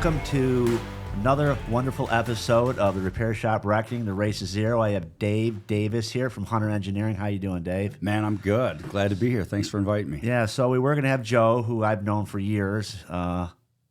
welcome to another wonderful episode of the Repair Shop Reckoning, The Race is Zero. I have Dave Davis here from Hunter Engineering. How you doing, Dave? Man, I'm good. Glad to be here. Thanks for inviting me. Yeah, so we were going to have Joe, who I've known for years.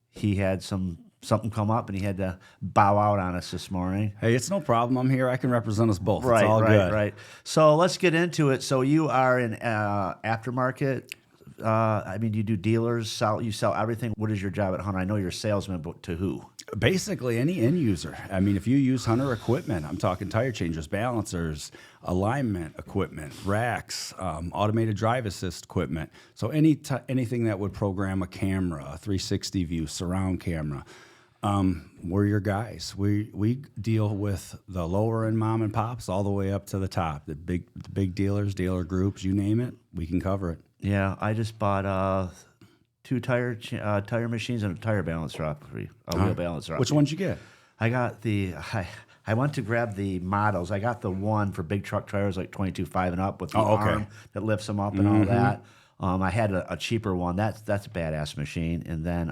He had something come up, and he had to bow out on us this morning. Hey, it's no problem. I'm here. I can represent us both. It's all good. Right. So let's get into it. So you are in aftermarket. You do dealers, you sell everything. What is your job at Hunter? I know you're a salesman, but to who? Basically, any end user. I mean, if you use Hunter equipment, I'm talking tire changers, balancers, alignment equipment, racks, automated drive assist equipment. So anything that would program a camera, a 360 view, surround camera, we're your guys. We deal with the lower end mom and pops all the way up to the top. The big dealers, dealer groups, you name it, we can cover it. Yeah, I just bought 2 tire machines and a tire balancer, a wheel balancer. Which one'd you get? I got I went to grab the models. I got the one for big truck tires, like 22.5 and up, with the arm that lifts them up and all that. I had a cheaper one. That's a badass machine. And then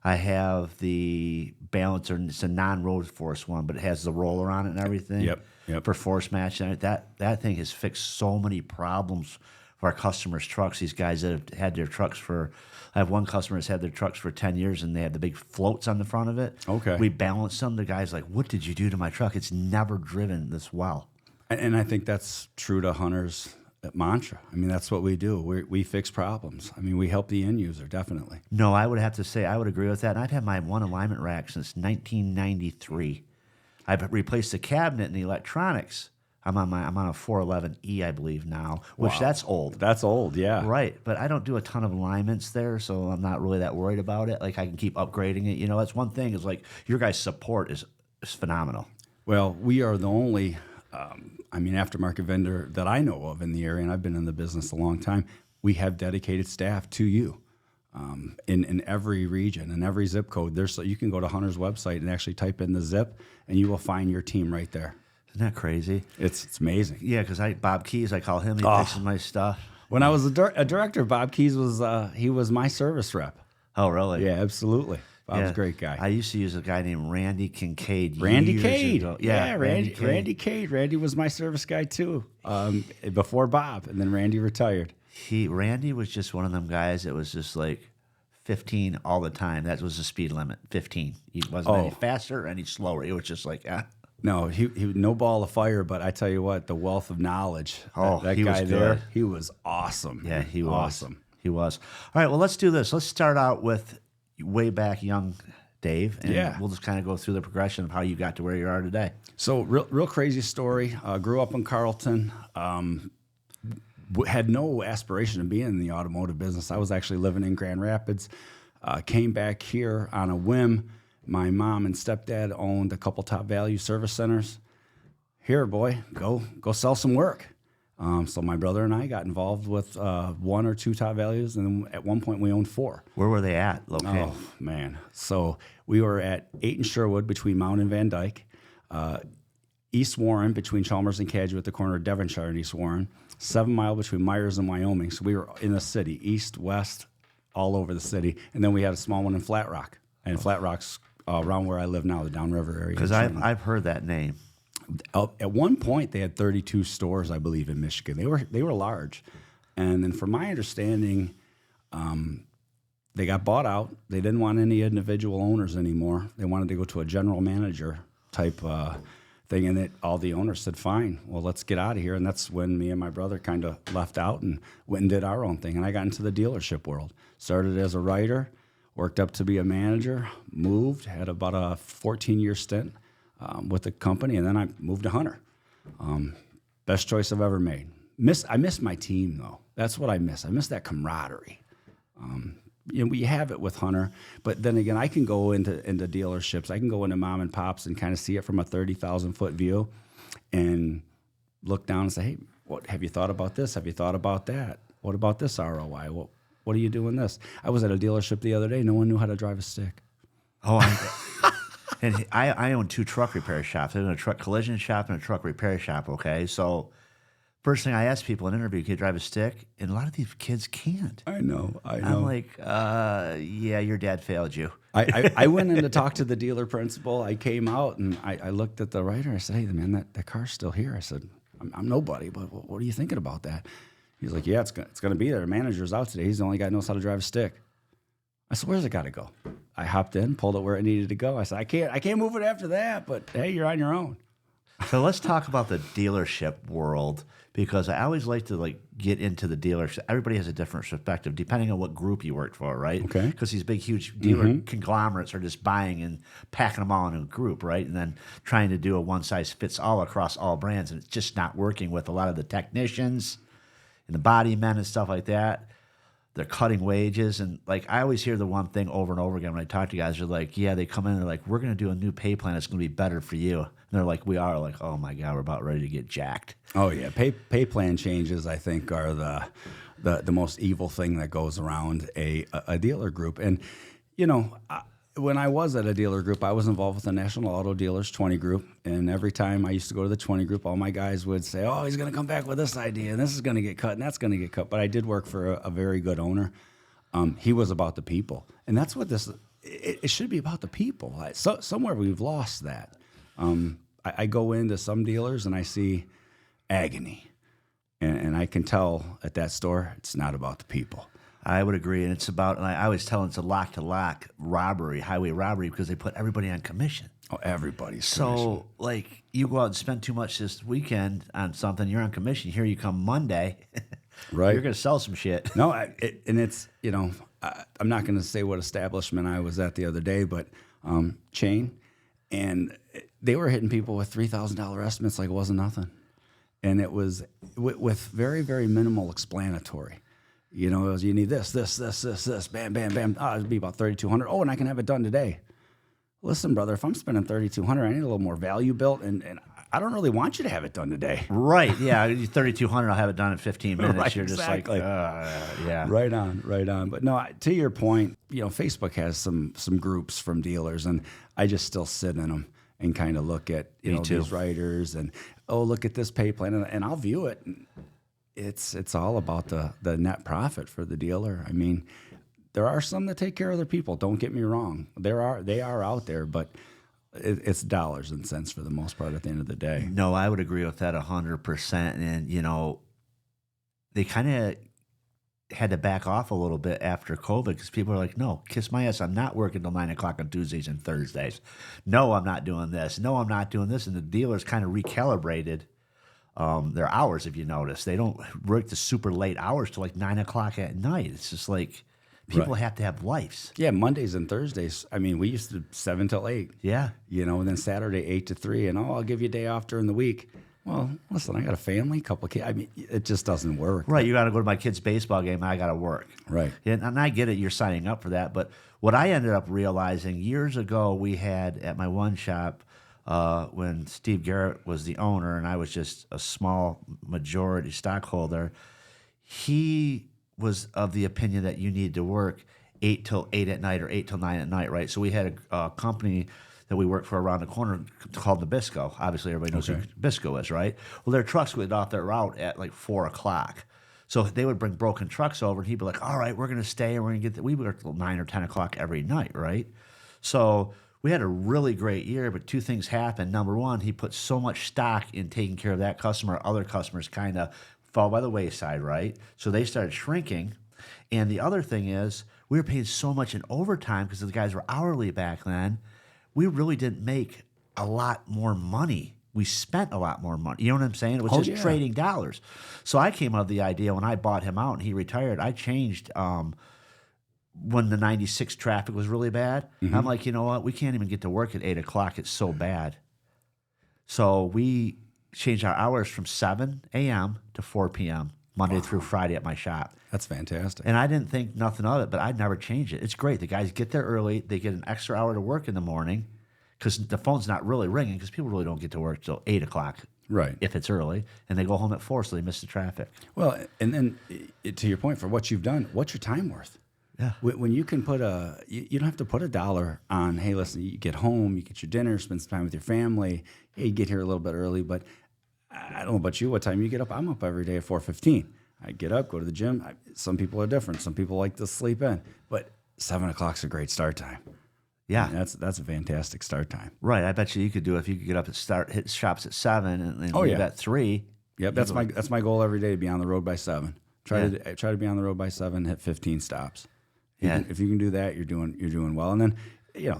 I have the balancer. And it's a non-road force one, but it has the roller on it and everything. Yep. For force matching. That thing has fixed so many problems for our customers' trucks. These guys that have had their trucks I have one customer that's had their trucks for 10 years, and they have the big floats on the front of it. Okay. We balanced them. The guy's like, "What did you do to my truck? It's never driven this well." And I think that's true to Hunter's mantra. I mean, that's what we do. We fix problems. I mean, we help the end user, definitely. No, I would have to say I would agree with that. And I've had my one alignment rack since 1993. I've replaced the cabinet and the electronics. I'm on a 411E, I believe now, which that's old. That's old, yeah. Right, but I don't do a ton of alignments there, so I'm not really that worried about it. Like, I can keep upgrading it. You know, that's one thing is, like, your guys' support is phenomenal. Well, we are the only, aftermarket vendor that I know of in the area, and I've been in the business a long time. We have dedicated staff to you in every region, in every zip code. You can go to Hunter's website and actually type in the zip, and you will find your team right there. Isn't that crazy? It's amazing. Yeah, because Bob Keys, I call him. He fixes my stuff. When I was a director, Bob Keys was my service rep. Oh, really? Yeah, absolutely. Bob's a great guy. I used to use a guy named Randy Kincaid. Randy Cade. Yeah, Randy Cade. Randy was my service guy too, before Bob, and then Randy retired. Randy was just one of them guys that was just like 15 all the time. That was the speed limit, 15. He wasn't any faster or any slower. It was just like, No, he no ball of fire, but I tell you what, the wealth of knowledge. That he guy was there, good. he was awesome. Yeah, he was awesome. He was. All right, well, let's do this. Let's start out with way back young Dave, and we'll just kind of go through the progression of how you got to where you are today. So, real crazy story. Grew up in Carlton. Had no aspiration of being in the automotive business. I was actually living in Grand Rapids. Came back here on a whim. My mom and stepdad owned a couple Top Value service centers. Here, boy, go sell some work. So my brother and I got involved with 1 or 2 Top Values, and then at one point we owned 4. Where were they at located? Oh, man. So we were at 8 and Sherwood between Mount and Van Dyke, East Warren between Chalmers and Cadgett at the corner of Devonshire and East Warren, 7 Mile between Myers and Wyoming. So we were in the city, east, west, all over the city. And then we had a small one in Flat Rock. And Flat Rock's around where I live now, the Downriver area. Because I've heard that name. At one point, they had 32 stores, I believe, in Michigan. They were large, and then from my understanding, they got bought out. They didn't want any individual owners anymore. They wanted to go to a general manager type thing, and all the owners said, "Fine, well, let's get out of here." And that's when me and my brother kind of left out and went and did our own thing. And I got into the dealership world. Started as a writer, worked up to be a manager, moved, had about a 14-year stint with the company, and then I moved to Hunter. Best choice I've ever made. I miss my team, though. That's what I miss. I miss that camaraderie. We have it with Hunter, but then again, I can go into dealerships. I can go into mom and pops and kind of see it from a 30,000-foot view and look down and say, "Hey, what have you thought about this? Have you thought about that? What about this ROI? What are you doing this?" I was at a dealership the other day. No one knew how to drive a stick. And I own 2 truck repair shops. I own a truck collision shop and a truck repair shop, okay? So First thing I ask people in an interview, can you drive a stick? And a lot of these kids can't. I know. I'm like, yeah, your dad failed you. I went in to talk to the dealer principal. I came out and I looked at the writer. I said, hey, man, that car's still here. I said, I'm nobody, but what are you thinking about that? He's like, yeah, it's going to be there. The manager's out today. He's the only guy who knows how to drive a stick. I said, where's it got to go? I hopped in, pulled it where it needed to go. I said, I can't move it after that, but hey, you're on your own. So let's talk about the dealership world, because I always like to get into the dealership. Everybody has a different perspective depending on what group you work for, right? Okay. Because these big, huge dealer conglomerates are just buying and packing them all in a group, right? And then trying to do a one-size-fits-all across all brands, and it's just not working with a lot of the technicians and the body men and stuff like that. They're cutting wages, and I always hear the one thing over and over again when I talk to guys. They're like, yeah, they come in and they're like, we're going to do a new pay plan that's going to be better for you. And they're like, we are. Like, oh my God, we're about ready to get jacked. Oh yeah, pay plan changes, I think, are the most evil thing that goes around a dealer group. And when I was at a dealer group, I was involved with the National Auto Dealers 20 group, and every time I used to go to the 20 group, all my guys would say, oh, he's going to come back with this idea, and this is going to get cut, and that's going to get cut. But I did work for a very good owner. He was about the people, and that's what it should be about, the people. Somewhere we've lost that. I go into some dealers, and I see agony, and I can tell at that store it's not about the people. I would agree, and it's about, and I always tell them it's a lock-to-lock robbery, highway robbery, because they put everybody on commission. Oh, everybody's so commission. You go out and spend too much this weekend on something, you're on commission. Here you come Monday, right? You're going to sell some shit. No, and it's I'm not going to say what establishment I was at the other day, but chain, and they were hitting people with $3,000 estimates like it wasn't nothing, and it was with very, very minimal explanatory. It was, you need this, bam, bam, bam. It'd be about $3,200. Oh, and I can have it done today. Listen, brother, if I'm spending $3,200, I need a little more value built, and I don't really want you to have it done today. Right? Yeah, $3,200. I'll have it done in 15 minutes. Right, You're exactly. Just yeah. Right on. But no, to your point, Facebook has some groups from dealers, and I just still sit in them and kind of look at these writers and look at this pay plan, and I'll view it. It's all about the net profit for the dealer. I mean, there are some that take care of their people. Don't get me wrong. They are out there, but it's dollars and cents for the most part at the end of the day. No, I would agree with that 100%. And they kind of had to back off a little bit after COVID, because people are like, no, kiss my ass. I'm not working till 9 o'clock on Tuesdays and Thursdays. No, I'm not doing this. No, I'm not doing this. And the dealers kind of recalibrated their hours. If you notice, they don't work the super late hours till 9 o'clock at night. It's just people have to have lives. Yeah, Mondays and Thursdays. I mean, we used to 7 till 8. Yeah, and then Saturday 8 to 3, and I'll give you a day off during the week. Well, listen, I got a family, couple of kids. I mean, it just doesn't work. Right, you got to go to my kid's baseball game. I got to work. Right, and I get it. You're signing up for that, but what I ended up realizing years ago, we had at my one shop. When Steve Garrett was the owner and I was just a small majority stockholder, he was of the opinion that you needed to work 8 till 8 at night or 8 till 9 at night, right? So we had a company that we worked for around the corner called Nabisco. Obviously, everybody knows who Nabisco is, right? Well, their trucks would off their route at 4 o'clock. So they would bring broken trucks over, and he'd be like, all right, we're going to stay, and we're going to get we worked till 9 or 10 o'clock every night, right? So we had a really great year, but two things happened. Number one, he put so much stock in taking care of that customer. Other customers kind of fall by the wayside, right? So they started shrinking. And the other thing is, we were paying so much in overtime because the guys were hourly back then. We really didn't make a lot more money. We spent a lot more money. You know what I'm saying? It was just trading dollars. So I came up with the idea when I bought him out and he retired. I changed when the 96 traffic was really bad. I'm like, you know what? We can't even get to work at 8 o'clock. It's so bad. So we changed our hours from 7 a.m. to 4 p.m. Monday through Friday at my shop. That's fantastic. And I didn't think nothing of it, but I'd never change it. It's great. The guys get there early. They get an extra hour to work in the morning because the phone's not really ringing because people really don't get to work till 8 o'clock. Right. If it's early. And they go home at 4, so they miss the traffic. Well, and then to your point, for what you've done, what's your time worth? Yeah. When you can put you don't have to put $1 on, hey, listen, you get home, you get your dinner, spend some time with your family, hey, you get here a little bit early, but I don't know about you, what time you get up? I'm up every day at 4:15. I get up, go to the gym. Some people are different. Some people like to sleep in, but 7 o'clock's a great start time. Yeah, I mean, that's a fantastic start time. right. I bet you could do it if you could get up and hit shops at 7 and Oh, leave yeah. at 3. Yep, that's my goal every day, to be on the road by 7. Try to be on the road by 7, hit 15 stops. If you can do that, you're doing well. And then,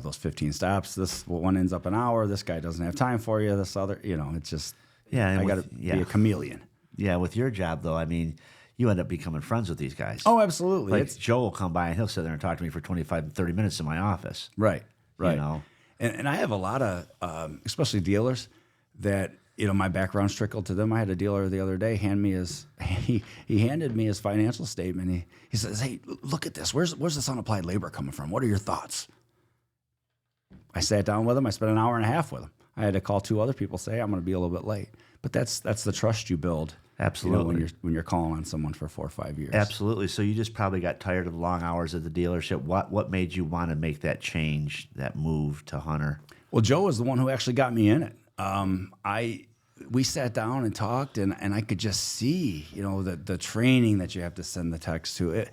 those 15 stops, this one ends up an hour. This guy doesn't have time for you. This other, it's just I got to be a chameleon. Yeah, with your job though, I mean, you end up becoming friends with these guys. Oh, absolutely. Like Joe will come by and he'll sit there and talk to me for 25 and 30 minutes in my office. Right. And I have a lot of, especially dealers, that my background's trickled to them. I had a dealer the other day he handed me his financial statement. He says, "Hey, look at this. Where's this unapplied labor coming from? What are your thoughts?" I sat down with him. I spent an hour and a half with him. I had to call 2 other people, say I'm going to be a little bit late. But that's the trust you build. Absolutely. When you're calling on someone for 4 or 5 years. Absolutely. So you just probably got tired of the long hours at the dealership. What made you want to make that change, that move to Hunter? Well, Joe was the one who actually got me in it. We sat down and talked, and I could just see, the training that you have to send the techs to.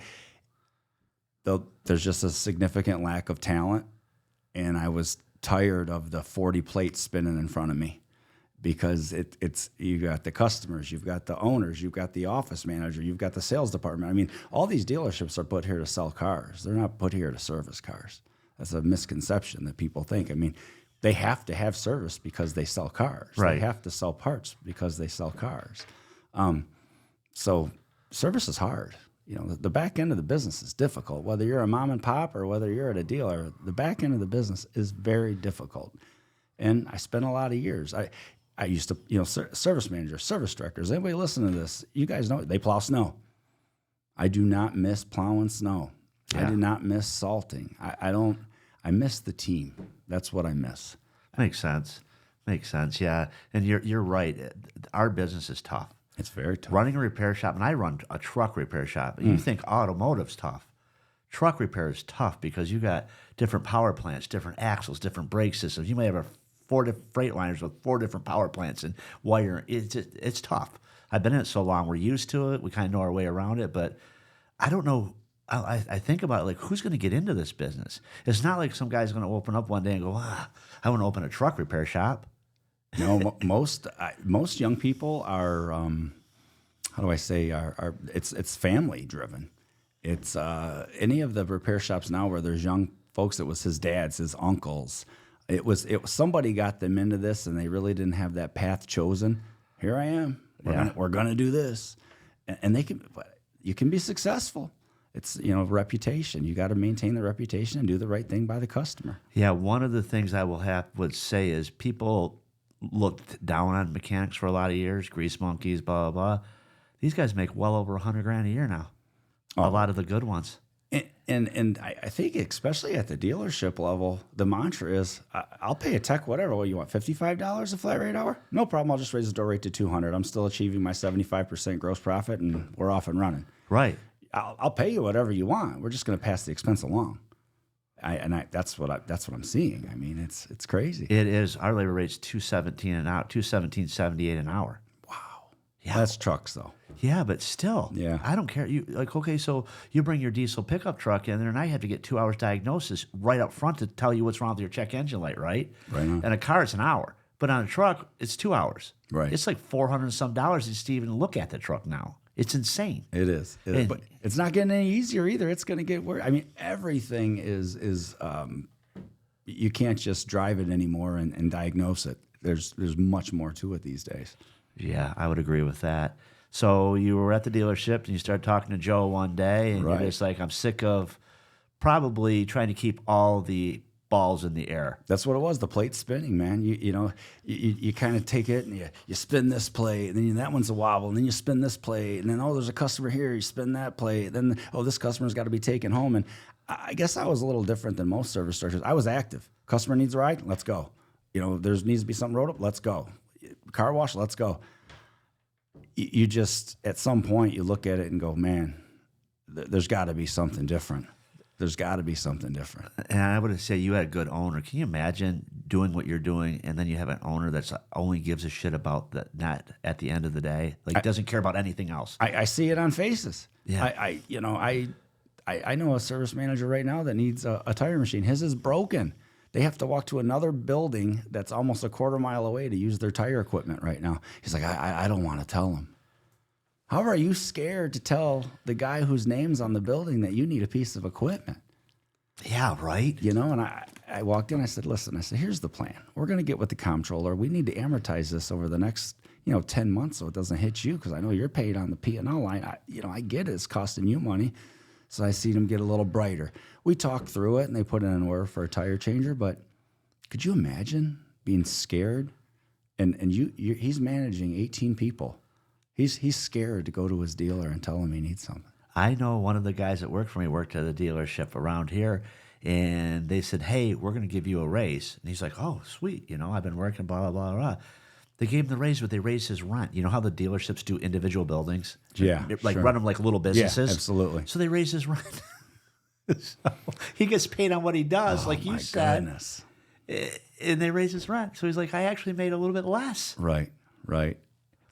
There's just a significant lack of talent, and I was tired of the 40 plates spinning in front of me, because it's you got the customers, you've got the owners, you've got the office manager, you've got the sales department. I mean, all these dealerships are put here to sell cars. They're not put here to service cars. That's a misconception that people think. I mean, they have to have service because they sell cars. Right. They have to sell parts because they sell cars. So service is hard. The back end of the business is difficult. Whether you're a mom and pop or whether you're at a dealer, the back end of the business is very difficult. And I spent a lot of years. I used to, service managers, service directors. Anybody listen to this? You guys know they plow snow. I do not miss plowing snow. Yeah. I do not miss salting. I miss the team. That's what I miss. Makes sense. Yeah. And you're right. Our business is tough. It's very tough. Running a repair shop, and I run a truck repair shop. And you think automotive's tough. Truck repair is tough because you got different power plants, different axles, different brake systems. You may have 4 different Freightliners with 4 different power plants and wire. It's tough. I've been in it so long. We're used to it. We kind of know our way around it. But I don't know. I think about it, like, who's going to get into this business? It's not like some guy's going to open up one day and go, I want to open a truck repair shop. No, most young people are, how do I say, it's family driven. It's any of the repair shops now where there's young folks. It was his dad's, his uncles. It was somebody got them into this, and they really didn't have that path chosen. Here I am. We're gonna do this, and you can be successful. It's reputation. You got to maintain the reputation and do the right thing by the customer. Yeah, one of the things I would say is people looked down on mechanics for a lot of years, grease monkeys, blah blah blah. These guys make well over $100,000 a year now. A lot of the good ones. And I think especially at the dealership level, the mantra is, I'll pay a tech whatever. What you want, $55 a flat rate hour? No problem. I'll just raise the door rate to $200. I'm still achieving my 75% gross profit, and we're off and running. Right. I'll pay you whatever you want. We're just going to pass the expense along. That's what I'm seeing. I mean, it's crazy. It is. Our labor rate's $217.78 an hour. Wow. Yeah. That's trucks though. Yeah, but still. Yeah. I don't care. Okay, so you bring your diesel pickup truck in there, and I have to get 2 hours diagnosis right up front to tell you what's wrong with your check engine light, right? Right on. And a car, it's an hour. But on a truck, it's 2 hours. Right. It's like $400 and some just to even look at the truck now. It's insane. It is. But it's not getting any easier either. It's going to get worse. I mean, everything is you can't just drive it anymore and diagnose it. There's much more to it these days. Yeah, I would agree with that. So you were at the dealership and you started talking to Joe one day, and Right. you're just like, I'm sick of probably trying to keep all the balls in the air. That's what it was. The plate spinning, man. You kind of take it and you spin this plate, and then that one's a wobble, and then you spin this plate, and then there's a customer here, you spin that plate, then this customer's got to be taken home. And I guess I was a little different than most service directors. I was active. Customer needs a ride, let's go. There needs to be something wrote up, let's go. Car wash, let's go. You just, at some point, you look at it and go, man, there's got to be something different. There's got to be something different. And I would say you had a good owner. Can you imagine doing what you're doing, and then you have an owner that's only gives a shit about the net at the end of the day, like doesn't care about anything else? I see it on faces. Yeah. I know a service manager right now that needs a tire machine. His is broken. They have to walk to another building that's almost a quarter mile away to use their tire equipment right now. He's like, I don't want to tell them. How are you scared to tell the guy whose name's on the building that you need a piece of equipment? Yeah, right. You know, and I walked in, I said, listen, here's the plan. We're going to get with the comptroller. We need to amortize this over the next, 10 months so it doesn't hit you, because I know you're paid on the P&L line. I get it. It's costing you money. So I see them get a little brighter. We talked through it, and they put in an order for a tire changer. But could you imagine being scared? And he's managing 18 people. He's scared to go to his dealer and tell him he needs something. I know one of the guys that worked for me worked at a dealership around here, and they said, hey, we're going to give you a raise. And he's like, oh, sweet. I've been working, blah, blah, blah, blah. They gave him the raise, but they raised his rent. You know how the dealerships do individual buildings? Yeah, like sure. Run them like little businesses? Yeah, absolutely. So they raised his rent. So he gets paid on what he does, like you said. Goodness. And they raised his rent. So he's like, I actually made a little bit less. Right.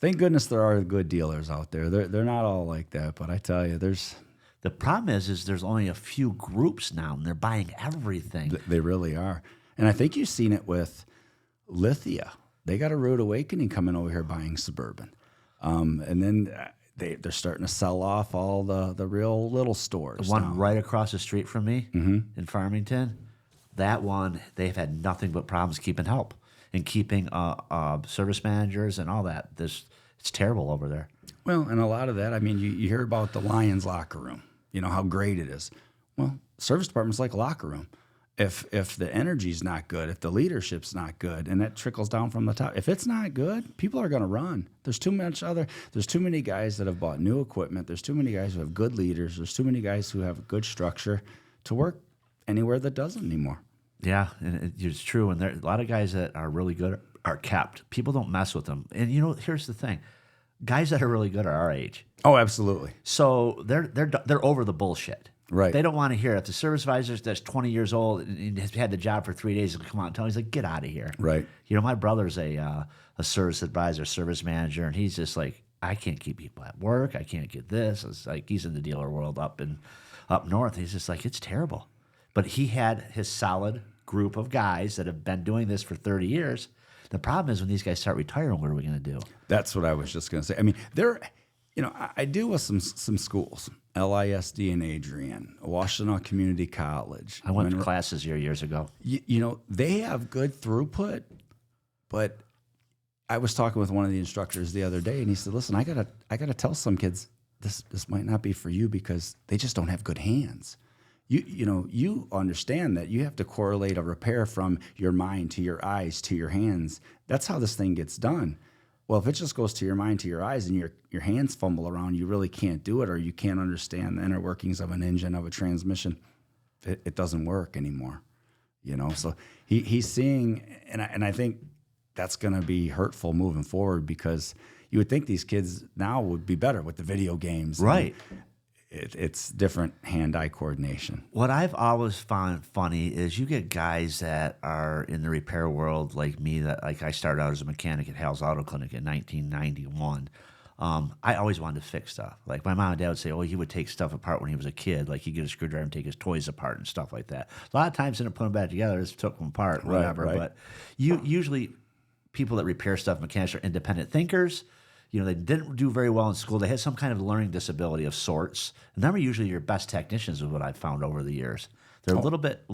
Thank goodness there are good dealers out there. They're not all like that, but I tell you, there's... The problem is there's only a few groups now, and they're buying everything. They really are. And I think you've seen it with Lithia. They got a rude awakening coming over here buying Suburban. And then they're starting to sell off all the real little stores. The one now. right across the street from me in Farmington, that one, they've had nothing but problems keeping help and keeping service managers and all that. It's terrible over there. Well, and a lot of that, I mean, you hear about the Lions locker room, how great it is. Well, service department's like a locker room. If the energy's not good, if the leadership's not good, and that trickles down from the top, if it's not good, people are going to run. There's too many guys that have bought new equipment. There's too many guys who have good leaders. There's too many guys who have good structure to work anywhere that doesn't anymore. Yeah, and it's true. And there a lot of guys that are really good are kept. People don't mess with them. And here's the thing: guys that are really good are our age. Oh, absolutely. So they're over the bullshit. Right. They don't want to hear it. If the service advisor that's 20 years old and has had the job for 3 days and come out and tell him, he's like, get out of here. Right. My brother's a service advisor, service manager, and he's just like, I can't keep people at work. I can't get this. It's like he's in the dealer world up north. He's just like, it's terrible. But he had his solid group of guys that have been doing this for 30 years. The problem is when these guys start retiring, what are we going to do? That's what I was just going to say. I mean, I deal with some schools, LISD in Adrian, Washtenaw Community College. I went to classes here years ago. They have good throughput, but I was talking with one of the instructors the other day, and he said, listen, I gotta tell some kids this might not be for you because they just don't have good hands. You understand that you have to correlate a repair from your mind to your eyes to your hands. That's how this thing gets done. Well, if it just goes to your mind to your eyes and your hands fumble around, you really can't do it, or you can't understand the inner workings of an engine, of a transmission. It doesn't work anymore. So he's seeing, and I think that's going to be hurtful moving forward, because you would think these kids now would be better with the video games. Right. It's different hand-eye coordination. What I've always found funny is you get guys that are in the repair world like me, that like I started out as a mechanic at Hal's Auto Clinic in 1991. I always wanted to fix stuff. Like my mom and dad would say, oh, he would take stuff apart when he was a kid. Like he'd get a screwdriver and take his toys apart and stuff like that. A lot of times didn't put them back together, just took them apart, whatever. Right. But usually people that repair stuff, mechanics, are independent thinkers. They didn't do very well in school. They had some kind of learning disability of sorts. And them are usually your best technicians, is what I've found over the years. They're a little bit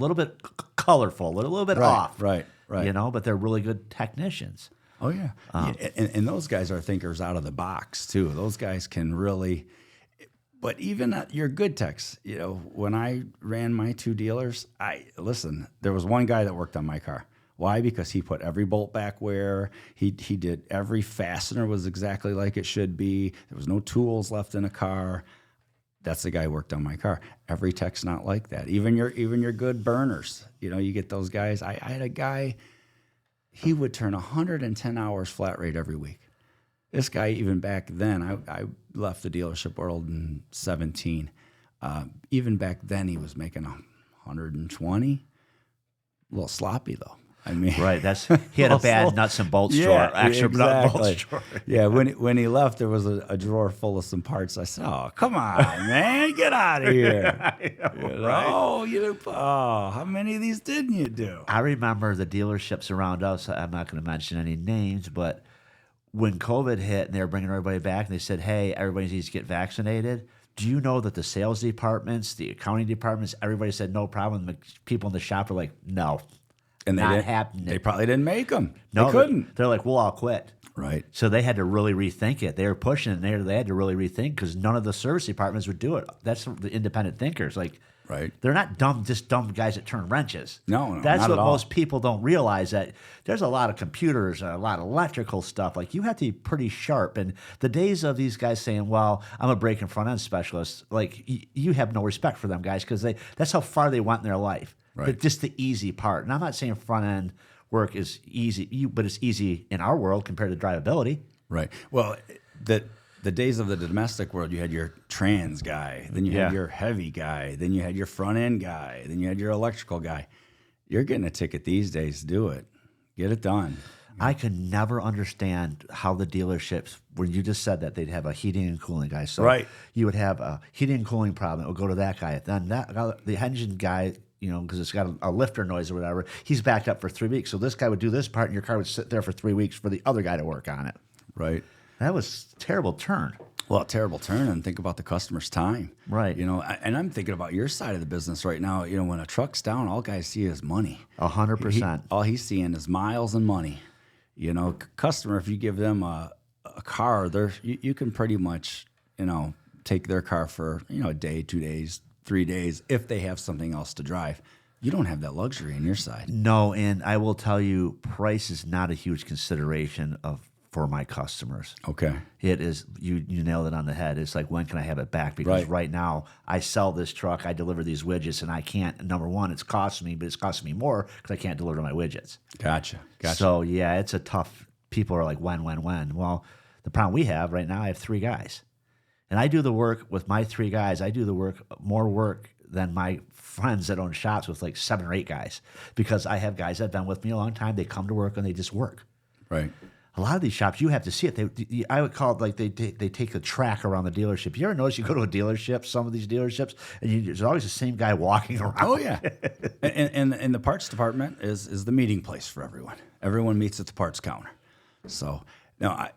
colorful, a little bit off. Right. But they're really good technicians. Oh, yeah. And those guys are thinkers out of the box, too. Those guys can really... But even your good techs, when I ran my two dealers, there was one guy that worked on my car. Why? Because he put every bolt back where he did. Every fastener was exactly like it should be. There was no tools left in a car. That's the guy who worked on my car. Every tech's not like that. Even your good burners. You get those guys. I had a guy, he would turn 110 hours flat rate every week. This guy, even back then, I left the dealership world in 2017. Even back then, he was making 120. A little sloppy though. I mean, Right. He had a bad nuts and bolts drawer. Extra nut and bolts drawer. Yeah. When he left, there was a drawer full of some parts. I said, "Oh, come on, man, get out of here!" How many of these didn't you do? I remember the dealerships around us. I'm not going to mention any names, but when COVID hit and they were bringing everybody back, and they said, "Hey, everybody needs to get vaccinated." Do you know that the sales departments, the accounting departments, everybody said no problem? The people in the shop were like, "No." And not happening. They probably didn't make them. No, they couldn't. They're like, we'll all quit. Right. So they had to really rethink it. They were pushing it. They had to really rethink because none of the service departments would do it. That's the independent thinkers. Like, right. They're not just dumb guys that turn wrenches. No, that's not what at all. most people don't realize. That there's a lot of computers, a lot of electrical stuff. Like you have to be pretty sharp. And the days of these guys saying, "Well, I'm a brake and front end specialist," like you have no respect for them guys because that's how far they went in their life. Right. But just the easy part. And I'm not saying front end work is easy, but it's easy in our world compared to drivability. Right. Well, the days of the domestic world, you had your trans guy, then you had your heavy guy, then you had your front end guy, then you had your electrical guy. You're getting a ticket these days to do it. Get it done. I could never understand how the dealerships, when you just said that, they'd have a heating and cooling guy. So right. You would have a heating and cooling problem. It would go to that guy. Then the engine guy, because it's got a lifter noise or whatever, he's backed up for 3 weeks. So this guy would do this part, and your car would sit there for 3 weeks for the other guy to work on it. Right. That was a terrible turn. Well, terrible turn, and think about the customer's time. Right. And I'm thinking about your side of the business right now. When a truck's down, all guys see is money. 100%. All he's seeing is miles and money. Customer, if you give them a car, you can pretty much, take their car for, a day, 2 days, 3 days, if they have something else to drive. You don't have that luxury on your side. No, and I will tell you, price is not a huge consideration for my customers. Okay. It is, you nailed it on the head. It's like, when can I have it back? Because right now, I sell this truck, I deliver these widgets, and I can't, number one, it's costing me, but it's costing me more because I can't deliver my widgets. Gotcha. So, yeah, it's a tough, people are like, when? Well, the problem we have right now, I have 3 guys. And I do the work with my 3 guys. I do the work, more work than my friends that own shops with like 7 or 8 guys, because I have guys that have been with me a long time. They come to work and they just work. Right. A lot of these shops, you have to see it. I would call it like they take a track around the dealership. You ever notice you go to a dealership, some of these dealerships, and there's always the same guy walking around. Oh, yeah. and the parts department is the meeting place for everyone. Everyone meets at the parts counter. So now,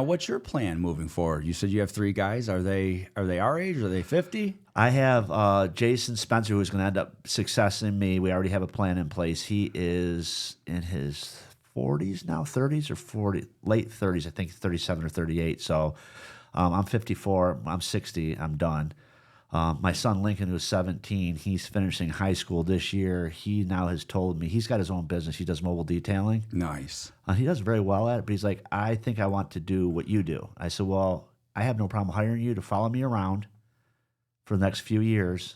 what's your plan moving forward? You said you have 3 guys. Are they our age? Are they 50? I have Jason Spencer, who's going to end up successing me. We already have a plan in place. He is in his 40s now, 30s or 40, late 30s, I think 37 or 38. So I'm 54, I'm 60, I'm done. My son Lincoln, who's 17, he's finishing high school this year. He now has told me he's got his own business. He does mobile detailing. Nice. He does very well at it, but he's like, I think I want to do what you do. I said, well, I have no problem hiring you to follow me around for the next few years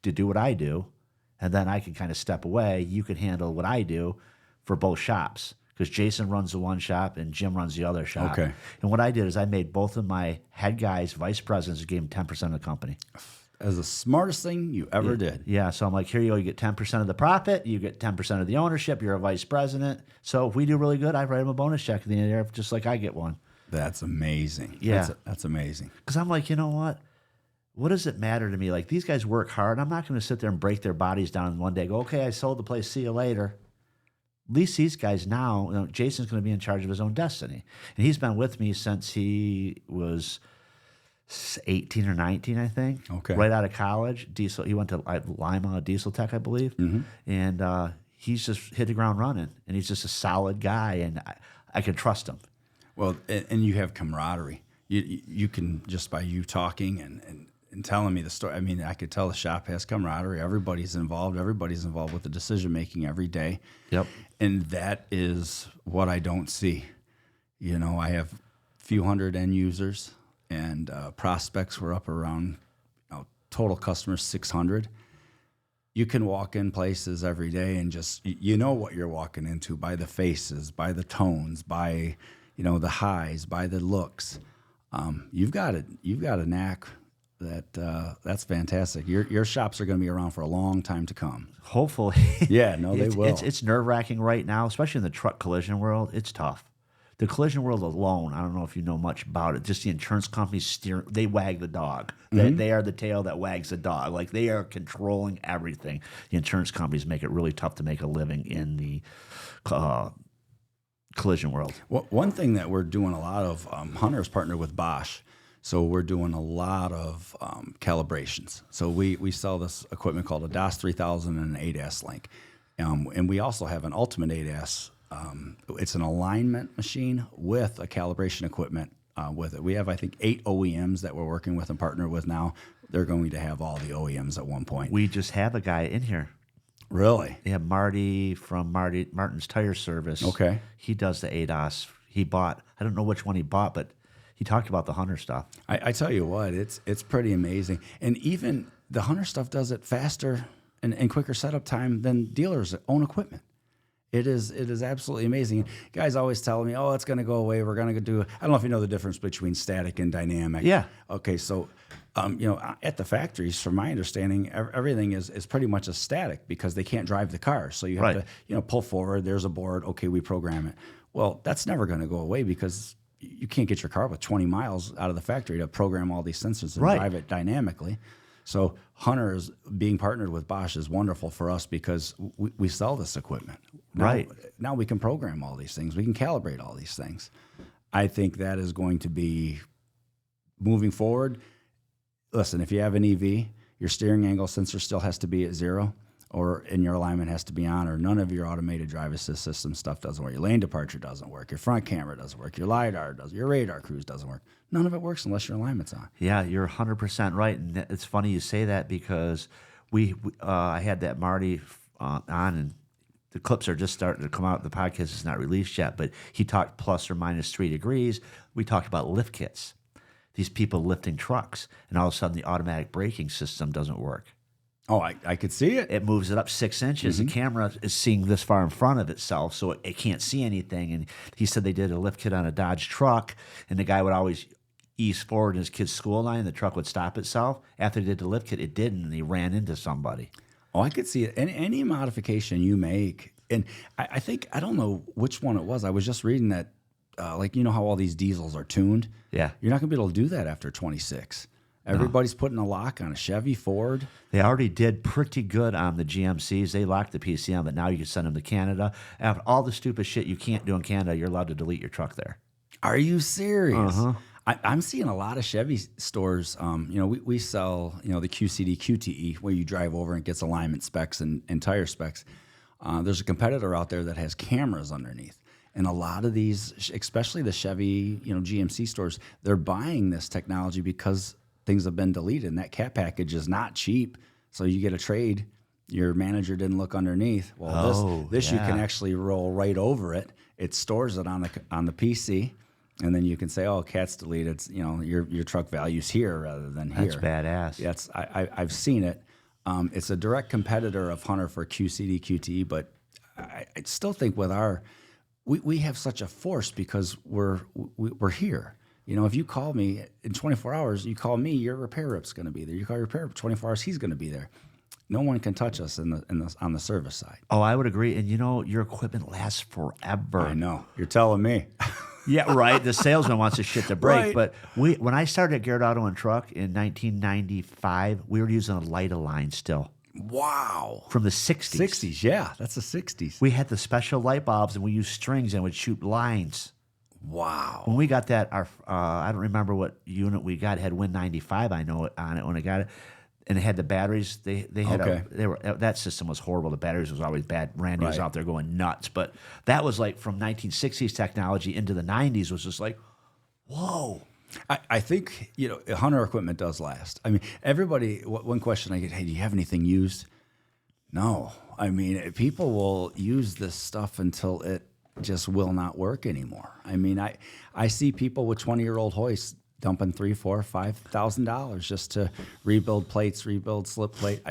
to do what I do, and then I can kind of step away. You can handle what I do for both shops, because Jason runs the one shop and Jim runs the other shop. Okay. And what I did is I made both of my head guys vice presidents and gave them 10% of the company. As the smartest thing you ever did. Yeah, so I'm like, here you go, you get 10% of the profit, you get 10% of the ownership, you're a vice president. So if we do really good, I write them a bonus check at the end of the year, just like I get one. That's amazing. Yeah. That's amazing. Because I'm like, you know what? What does it matter to me? Like, these guys work hard. I'm not going to sit there and break their bodies down in one day, go, okay, I sold the place, see you later. At least these guys now, Jason's going to be in charge of his own destiny. And he's been with me since he was 18 or 19, I think. Okay. Right out of college. Diesel. He went to Lima Diesel Tech, I believe. Mm-hmm. And he's just hit the ground running. And he's just a solid guy, and I can trust him. Well, and you have camaraderie. You can, just by you talking and telling me the story, I mean, I could tell the shop has camaraderie. Everybody's involved with the decision making every day. Yep. And that is what I don't see. I have a few hundred end users, and prospects were up around, total customers 600. You can walk in places every day and just, what you're walking into by the faces, by the tones, by, the highs, by the looks. You've got a knack That's fantastic. Your shops are going to be around for a long time to come. Hopefully. Yeah, no, they will. It's nerve-wracking right now, especially in the truck collision world. It's tough. The collision world alone, I don't know if you know much about it. Just the insurance companies they wag the dog. They are the tail that wags the dog. Like they are controlling everything. The insurance companies make it really tough to make a living in the collision world. Well, one thing that we're doing a lot of, Hunter's partnered with Bosch. So we're doing a lot of calibrations. So we sell this equipment called a DAS 3000 and an ADAS link. And we also have an Ultimate ADAS. It's an alignment machine with a calibration equipment with it. We have, I think, 8 OEMs that we're working with and partner with now. They're going to have all the OEMs at one point. We just have a guy in here. Really? Yeah, Marty from Martin's Tire Service. Okay. He does the ADAS. He bought, I don't know which one he bought, but he talked about the Hunter stuff. I tell you what, it's pretty amazing. And even the Hunter stuff does it faster and quicker setup time than dealers' own equipment. It is absolutely amazing. Guys always tell me, "Oh, it's going to go away. We're going to do." I don't know if you know the difference between static and dynamic. Yeah. Okay, so at the factories, from my understanding, everything is pretty much a static because they can't drive the car. So you have to pull forward. There's a board. Okay, we program it. Well, that's never going to go away because you can't get your car with 20 miles out of the factory to program all these sensors and drive it dynamically. So Hunter is being partnered with Bosch is wonderful for us because we sell this equipment. Now we can program all these things. We can calibrate all these things. I think that is going to be moving forward. Listen, if you have an EV, your steering angle sensor still has to be at 0 and your alignment has to be on, or none of your automated drive assist system stuff doesn't work. Your lane departure doesn't work. Your front camera doesn't work. Your LiDAR doesn't. Your radar cruise doesn't work. None of it works unless your alignment's on. Yeah, you're 100% right. And it's funny you say that because I had that Marty on, and the clips are just starting to come out. The podcast is not released yet, but he talked plus or minus 3 degrees. We talked about lift kits. These people lifting trucks, and all of a sudden the automatic braking system doesn't work. Oh, I could see it. It moves it up 6 inches. The camera is seeing this far in front of itself, so it can't see anything. And he said they did a lift kit on a Dodge truck, and the guy would always ease forward in his kid's school line, and the truck would stop itself. After they did the lift kit, it didn't, and he ran into somebody. Oh, I could see it. Any modification you make, and I think, I don't know which one it was. I was just reading that, how all these diesels are tuned? Yeah. You're not going to be able to do that after 26. Everybody's putting a lock on a Chevy, Ford. They already did pretty good on the GMCs. They locked the PCM, but now you can send them to Canada. After all the stupid shit you can't do in Canada, you're allowed to delete your truck there. Are you serious? Uh-huh. I'm seeing a lot of Chevy stores. We sell, the QCD, QTE, where you drive over and it gets alignment specs and tire specs. There's a competitor out there that has cameras underneath. And a lot of these, especially the Chevy, GMC stores, they're buying this technology because things have been deleted, and that cat package is not cheap. So you get a trade. Your manager didn't look underneath. Well, this you can actually roll right over it. It stores it on the PC, and then you can say, "Oh, cat's deleted. It's, your truck value's here rather than here." That's badass. Yes, I've seen it. It's a direct competitor of Hunter for QCD, QTE, but I still think with we have such a force because we're here. If you call me in 24 hours, you call me, your repair rep's going to be there. You call your repair rep 24 hours, he's going to be there. No one can touch us on the service side. Oh, I would agree. And your equipment lasts forever. I know. You're telling me. Yeah, right. The salesman wants his shit to break. Right. But when I started at Garrett Auto and Truck in 1995, we were using a Lite-A-Line still. Wow. From the 60s. 60s, yeah. That's the 60s. We had the special light bulbs, and we used strings and would shoot lines. Wow. When we got that, I don't remember what unit we got. It had Win 95, I know it, on it when I got it. And it had the batteries. They had that system was horrible. The batteries was always bad. Randy was out there going nuts. But that was like from 1960s technology into the 90s was just like, whoa. I think, Hunter equipment does last. I mean, everybody, one question I get, hey, do you have anything used? No. I mean, people will use this stuff until it just will not work anymore. I mean, I see people with 20-year-old hoists dumping $3,000, $4,000, $5,000 just to rebuild plates, rebuild slip plate.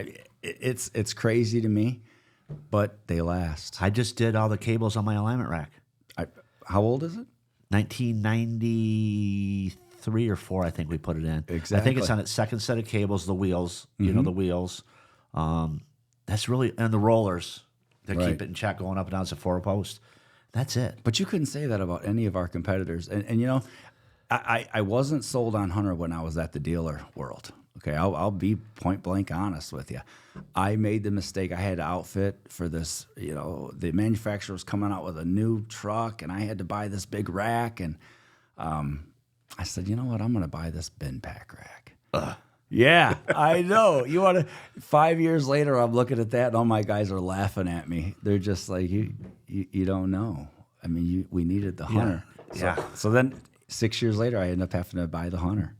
It's crazy to me, but they last. I just did all the cables on my alignment rack. How old is it? 1993. 3 or 4, I think we put it in. Exactly. I think it's on its second set of cables, the wheels, the wheels. That's really, and the rollers that keep it in check going up and down. It's a 4-post. That's it. But you couldn't say that about any of our competitors. And you know, I wasn't sold on Hunter when I was at the dealer world. Okay, I'll be point blank honest with you. I made the mistake. I had to outfit for this. You know, the manufacturer was coming out with a new truck, and I had to buy this big rack. And I said, you know what? I'm going to buy this bin pack rack. Yeah, I know. You want to? 5 years later, I'm looking at that, and all my guys are laughing at me. They're just like, you don't know. I mean, we needed the Hunter. So then 6 years later, I ended up having to buy the Hunter.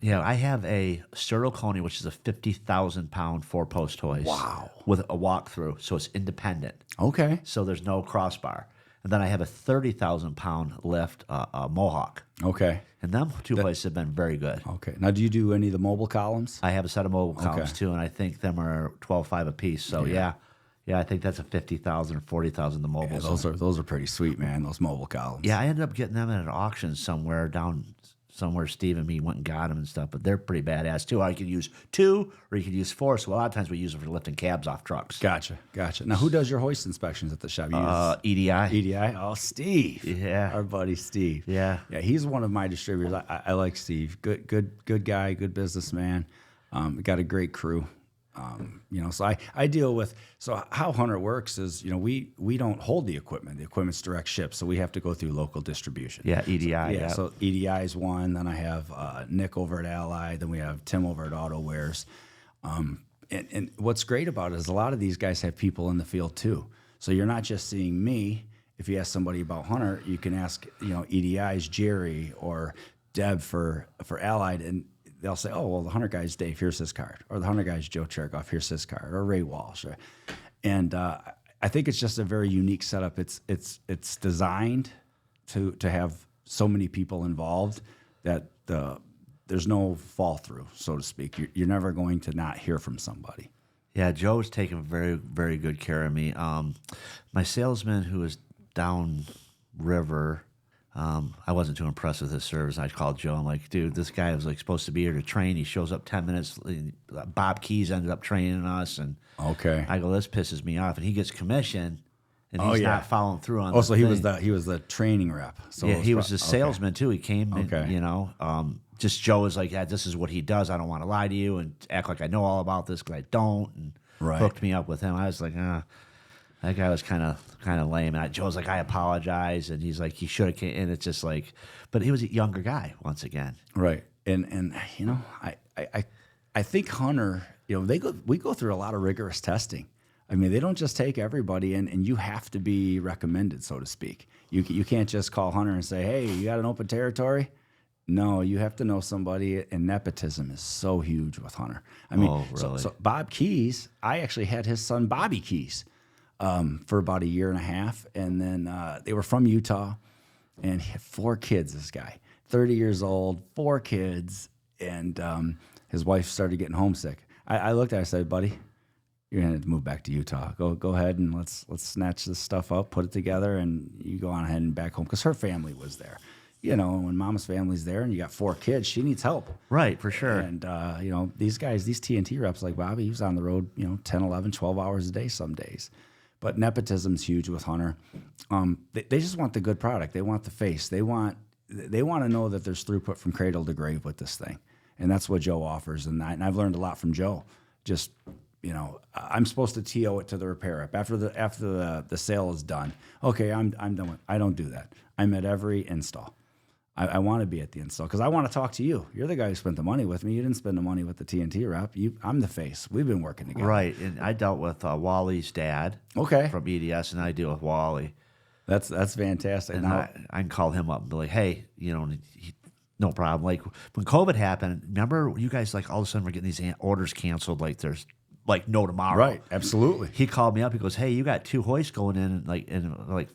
Yeah, I have a Sterloconi, which is a 50,000-pound 4-post hoist. Wow. With a walkthrough, so it's independent. Okay. So there's no crossbar. And then I have a 30,000-pound lift Mohawk. Okay. And them two hoists have been very good. Okay. Now, do you do any of the mobile columns? I have a set of mobile columns too, and I think them are 12.5 a piece. So yeah, I think that's a 50,000 or 40,000 the mobile. Yeah, those are pretty sweet, man. Those mobile columns. Yeah, I ended up getting them at an auction somewhere Steve and me went and got them and stuff, but they're pretty badass too. I could use 2 or you could use 4. So a lot of times we use them for lifting cabs off trucks. Gotcha. Now, who does your hoist inspections at the shop? EDI. EDI? Oh, Steve. Yeah. Our buddy Steve. Yeah. Yeah, he's one of my distributors. I like Steve. Good guy, good businessman. Got a great crew. You know, so I deal with, so how Hunter works is, you know, we don't hold the equipment. The equipment's direct ship, so we have to go through local distribution. Yeah, EDI. So EDI is one. Then I have Nick over at Allied. Then we have Tim over at AutoWares. And what's great about it is a lot of these guys have people in the field too. So you're not just seeing me. If you ask somebody about Hunter, you can ask, you know, EDI's Jerry or Deb for Allied, and they'll say, oh, well, the Hunter guy's Dave, here's his card. Or the Hunter guy's Joe Cherkoff, here's his card. Or Ray Walsh. And I think it's just a very unique setup. It's designed to have so many people involved that there's no fall through, so to speak. You're never going to not hear from somebody. Yeah, Joe's taken very, very good care of me. My salesman who was down river, I wasn't too impressed with his service. I called Joe. I'm like, dude, this guy was like supposed to be here to train. He shows up 10 minutes. Bob Keys ended up training us, and I go, this pisses me off. And he gets commission, and he's not following through on. So he was the training rep. So yeah, he was the salesman too. He came, and, you know, just Joe was like, yeah, this is what he does. I don't want to lie to you and act like I know all about this because I don't. And hooked me up with him. I was like, that guy was kind of lame. And Joe's like, I apologize, and he's like, he should have came. And it's just like, but he was a younger guy once again, right? And you know, I think Hunter, you know, we go through a lot of rigorous testing. I mean, they don't just take everybody in, and you have to be recommended, so to speak. You can't just call Hunter and say, hey, you got an open territory. No, you have to know somebody, and nepotism is so huge with Hunter. I mean, really? so Bob Keys, I actually had his son Bobby Keys for about a year and a half, and then they were from Utah, and he had 4 kids. This guy, 30 years old, 4 kids, and his wife started getting homesick. I looked at her, I said, buddy, you're gonna have to move back to Utah. Go ahead and let's snatch this stuff up, put it together, and you go on ahead and back home, because her family was there. You know, when mama's family's there and you got 4 kids, she needs help. Right, for sure. And, you know, these guys, these TNT reps like Bobby, he was on the road, you know, 10, 11, 12 hours a day some days. But nepotism's huge with Hunter. They just want the good product. They want the face. They want to know that there's throughput from cradle to grave with this thing. And that's what Joe offers. And I've learned a lot from Joe. Just, you know, I'm supposed to TO it to the repair rep after the sale is done. Okay, I'm done. I don't do that. I'm at every install. I want to be at the install because I want to talk to you. You're the guy who spent the money with me. You didn't spend the money with the TNT rep. I'm the face. We've been working together. Right, and I dealt with Wally's dad. Okay. From EDS, and I deal with Wally. That's fantastic. And I can call him up and be like, hey, you know, no problem. Like when COVID happened, remember you guys like all of a sudden were getting these orders canceled like there's like no tomorrow. Right, absolutely. He called me up. He goes, hey, you got 2 hoists going in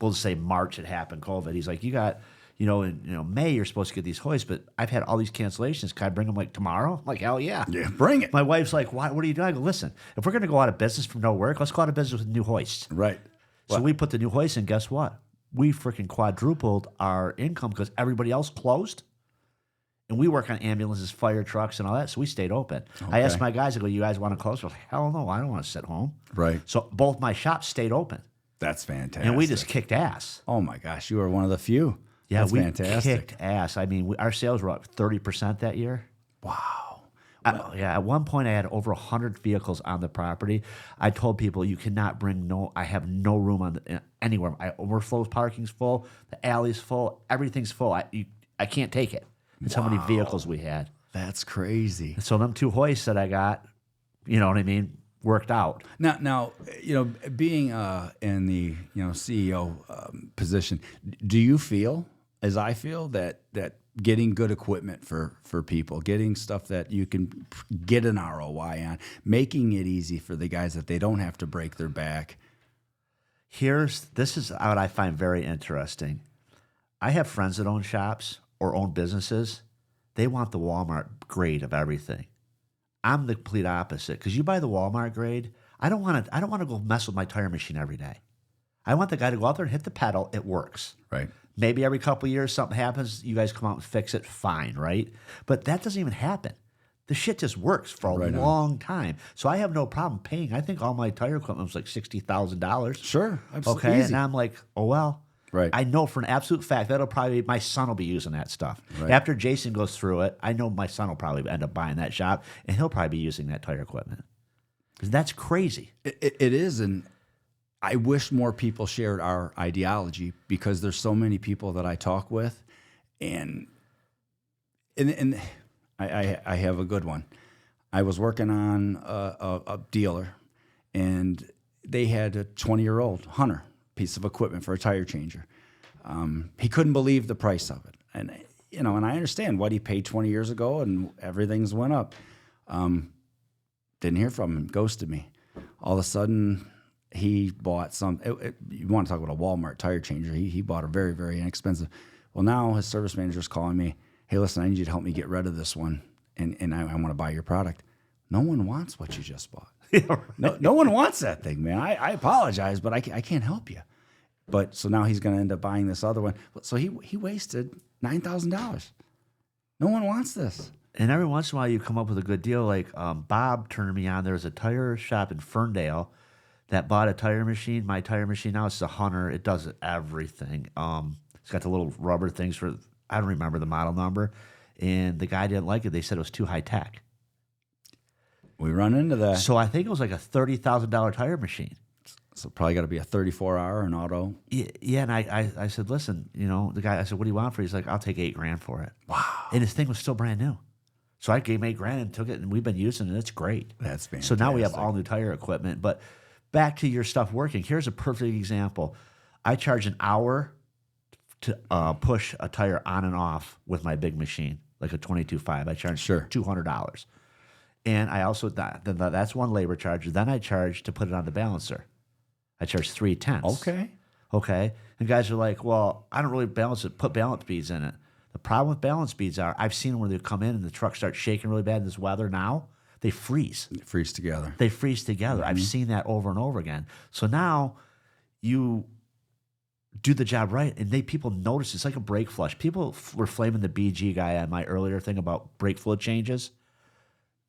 we'll just say March it happened, COVID. He's like, you got, in May you're supposed to get these hoists, but I've had all these cancellations. Can I bring them like tomorrow? I'm like, hell yeah. Yeah, bring it. My wife's like, what are you doing? I go, listen, if we're going to go out of business from no work, let's go out of business with new hoists. Right. So we put the new hoists in. Guess what? We freaking quadrupled our income because everybody else closed. And we work on ambulances, fire trucks, and all that, so we stayed open. I asked my guys, I go, you guys want to close? They're like, hell no, I don't want to sit home. Right. So both my shops stayed open. That's fantastic. And we just kicked ass. Oh, my gosh. You were one of the few. Yeah, That's we fantastic. kicked ass. I mean, our sales were up 30% that year. Wow. Yeah, at one point I had over 100 vehicles on the property. I told people you cannot bring I have no room anywhere. Overflow parking's full, the alley's full, everything's full. I can't take it. That's how many vehicles we had. That's crazy. So them 2 hoists that I got, you know what I mean, worked out. Now, being in the CEO position, do you feel, as I feel, that getting good equipment for people, getting stuff that you can get an ROI on, making it easy for the guys that they don't have to break their back? This is what I find very interesting. I have friends that own shops or own businesses. They want the Walmart grade of everything. I'm the complete opposite, because you buy the Walmart grade, I don't want to go mess with my tire machine every day. I want the guy to go out there and hit the pedal. It works. Right. Maybe every couple of years something happens, you guys come out and fix it, fine, right? But that doesn't even happen. The shit just works for a long time. So I have no problem paying. I think all my tire equipment was like $60,000. Sure. Absolutely. Okay, Easy. and I'm like, oh well. Right. I know for an absolute fact that'll probably my son will be using that stuff. Right. After Jason goes through it, I know my son will probably end up buying that shop, and he'll probably be using that tire equipment. Because that's crazy. It is, and I wish more people shared our ideology, because there's so many people that I talk with, and I have a good one. I was working on a dealer, and they had a 20-year-old Hunter piece of equipment for a tire changer. He couldn't believe the price of it, and and I understand what he paid 20 years ago, and everything's went up. Didn't hear from him, ghosted me. All of a sudden, he bought you want to talk about a Walmart tire changer? He bought a very, very inexpensive. Well, now his service manager's calling me. Hey, listen, I need you to help me get rid of this one, and I want to buy your product. No one wants what you just bought. No one wants that thing, man. I apologize, but I can't help you. But so now he's going to end up buying this other one. So he wasted $9,000. No one wants this. And every once in a while, you come up with a good deal. Like Bob turned me on. There was a tire shop in Ferndale that bought a tire machine. My tire machine now, it's a Hunter. It does everything. It's got the little rubber things for, I don't remember the model number. And the guy didn't like it. They said it was too high tech. We run into that. So I think it was like a $30,000 tire machine. So probably got to be a 34-hour an auto. Yeah, and I said, listen, the guy, I said, what do you want for it? He's like, I'll take $8,000 for it. Wow. And his thing was still brand new. So I gave him $8,000 and took it, and we've been using it. It's great. That's fantastic. So now we have all new tire equipment. But back to your stuff working. Here's a perfect example. I charge an hour to push a tire on and off with my big machine, like a 22.5. I charge $200. And I also, that's one labor charge. Then I charge to put it on the balancer. I charge 3/10. Okay. And guys are like, well, I don't really put balance beads in it. The problem with balance beads are, I've seen them where they come in and the truck starts shaking really bad in this weather now. They freeze. They freeze together. Mm-hmm. I've seen that over and over again. So now you do the job right, and people notice. It's like a brake flush. People were flaming the BG guy on my earlier thing about brake fluid changes.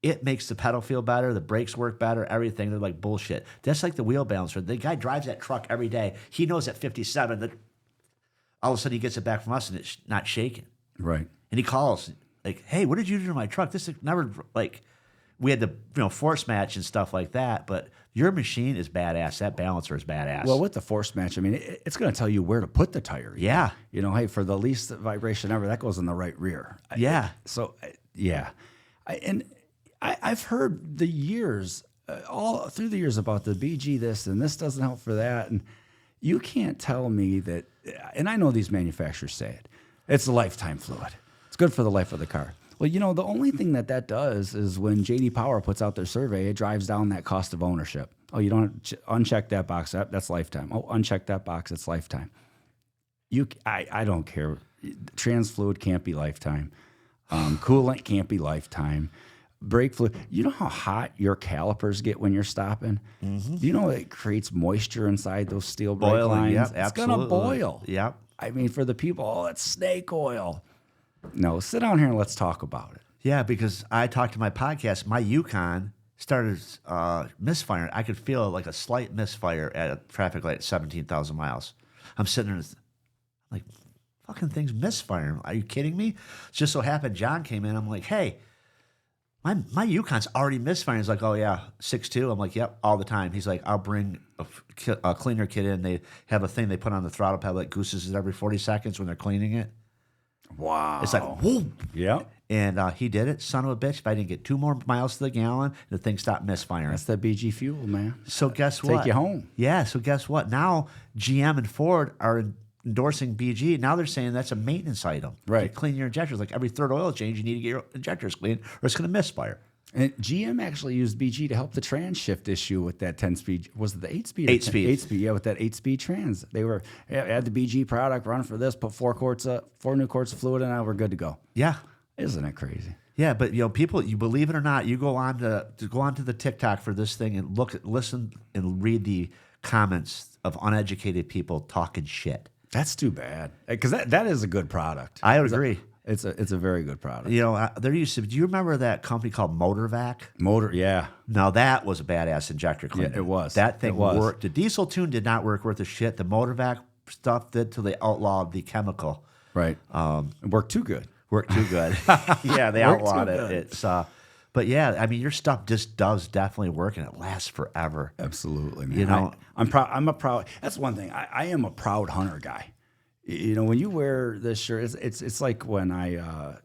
It makes the pedal feel better. The brakes work better. Everything. They're like bullshit. That's like the wheel balancer. The guy drives that truck every day. He knows at 57 that all of a sudden he gets it back from us and it's not shaking. Right. And he calls like, "Hey, what did you do to my truck? This is never like." We had the force match and stuff like that, but your machine is badass. That balancer is badass. Well, with the force match, I mean, it's going to tell you where to put the tire. Yeah. Hey, for the least vibration ever, that goes in the right rear. Yeah. I've heard the years, all through the years, about the BG this and this doesn't help for that. And you can't tell me that, and I know these manufacturers say it, it's a lifetime fluid. It's good for the life of the car. Well, the only thing that does is when J.D. Power puts out their survey, it drives down that cost of ownership. Oh, you don't uncheck that box, that's lifetime. Oh, uncheck that box, it's lifetime. I don't care. Trans fluid can't be lifetime. Coolant can't be lifetime. Brake fluid. You know how hot your calipers get when you're stopping? Mm-hmm. Do you know it creates moisture inside those steel brake lines? Yep, it's going to boil. Yep. I mean, for the people, it's snake oil. No, sit down here and let's talk about it. Yeah, because I talked to my podcast. My Yukon started misfiring. I could feel like a slight misfire at a traffic light at 17,000 miles. I'm sitting there like, fucking thing's misfiring. Are you kidding me? It just so happened John came in. I'm like, hey, my Yukon's already misfiring. He's like, oh, yeah, 6.2. I'm like, yep, all the time. He's like, I'll bring a cleaner kit in. They have a thing they put on the throttle pedal that gooses it every 40 seconds when they're cleaning it. Wow. It's like, whoa. Yeah. And he did it. Son of a bitch. If I didn't get 2 more miles to the gallon, the thing stopped misfiring. That's that BG fuel, man. So guess what? Take you home. Yeah. So guess what? Now GM and Ford are endorsing BG. Now they're saying that's a maintenance item. Right. To clean your injectors. Like every third oil change, you need to get your injectors cleaned or it's going to misfire. And GM actually used BG to help the trans shift issue with that 10-speed. Was it the 8-speed? 8-speed. 8-speed, yeah, with that 8-speed trans. They were, add the BG product, run for this, put 4 new quarts of fluid in, and we're good to go. Yeah. Isn't it crazy? Yeah, but people, you believe it or not, you go on to the TikTok for this thing and listen and read the comments of uneducated people talking shit. That's too bad, because that is a good product. I agree. It's a very good product. You know, there used to. Do you remember that company called MotorVac? Yeah. Now that was a badass injector cleaner. Yeah, it was. That thing It was. worked. The diesel tune did not work worth a shit. The MotorVac stuff did till they outlawed the chemical. Right. It worked too good. Worked too good. Yeah, they Worked outlawed too it. good. It's but yeah, I mean, your stuff just does definitely work and it lasts forever. Absolutely, man. You know, I'm proud. I'm a proud. That's one thing. I am a proud hunter guy. You know, when you wear this shirt, it's like when I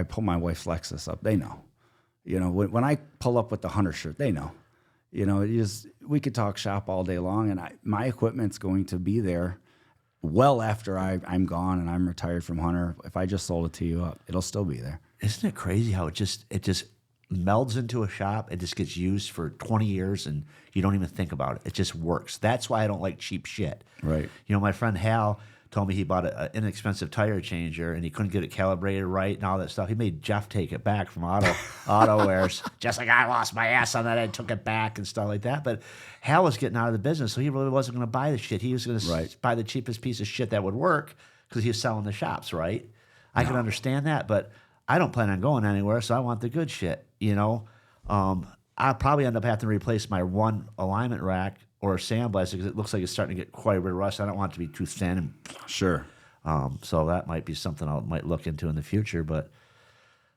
pull my wife's Lexus up. They know. You know, when I pull up with the hunter shirt, they know. You know, we could talk shop all day long, and my equipment's going to be there well after I'm gone and I'm retired from hunter. If I just sold it to you, it'll still be there. Isn't it crazy how it just melds into a shop? It just gets used for 20 years and you don't even think about it. It just works. That's why I don't like cheap shit. Right. You know, my friend Hal told me he bought an inexpensive tire changer and he couldn't get it calibrated right and all that stuff. He made Jeff take it back from Auto Wares. Just like I lost my ass on that, I took it back and stuff like that. But Hal was getting out of the business, so he really wasn't going to buy the shit. He was going to buy the cheapest piece of shit that would work because he was selling the shops, right? I can understand that, but I don't plan on going anywhere, so I want the good shit, you know? I'll probably end up having to replace my one alignment rack or sandblaster because it looks like it's starting to get quite a bit of rust. I don't want it to be too thin. And, Sure. so that might be something I might look into in the future. But